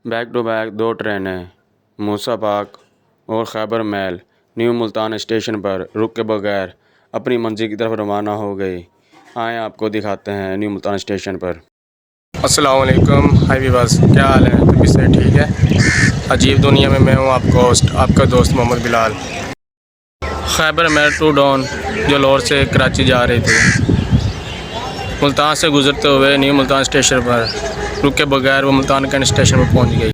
Back to back दो ट्रेनें मूसा पाक और Khyber mail new Multan station पर रुक के बगैर अपनी मंजिल की तरफ रवाना हो गई। आए आपको दिखाते हैं न्यू मुल्तान स्टेशन पर। अस्सलाम वालेकुम, हाय वीवर्स, क्या हाल है? तभी से ठीक है। अजीब दुनिया में मैं हूँ आपका दोस्त Mohammad Bilal. Khyber mail two down जो लाहौर से कराची जा रही थी, मुल्तान से गुजरते हुए न्यू मुल्तान स्टेशन पर रुके बगैर वो मुल्तान कैंट स्टेशन पर पहुँच गई।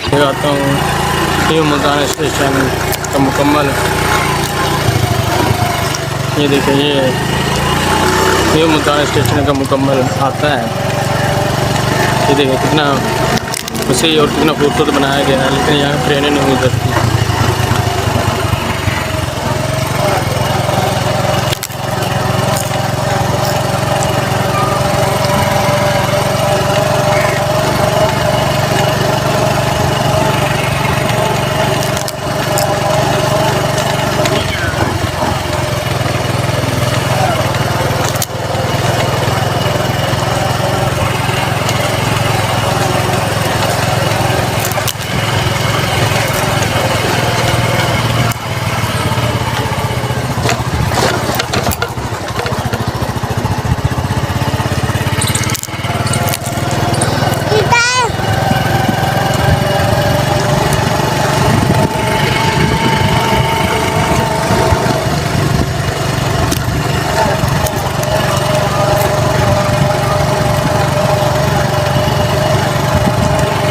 दिखाता हूँ न्यू मुल्तान स्टेशन का मुकम्मल। ये देखिए, ये न्यू मुल्तान स्टेशन का मुकम्मल आता है। ये देखिए कितना वसी और कितना खूबसूरत बनाया गया है, लेकिन यहाँ ट्रेनें नहीं गुजरती।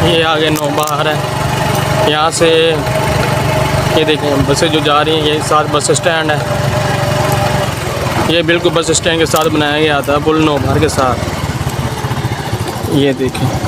ये आगे नौबहार है। यहाँ से ये देखें बसें जो जा रही हैं, ये साथ बस स्टैंड है। ये बिल्कुल बस स्टैंड के साथ बनाया गया था, पुल नौबहार के साथ। ये देखें।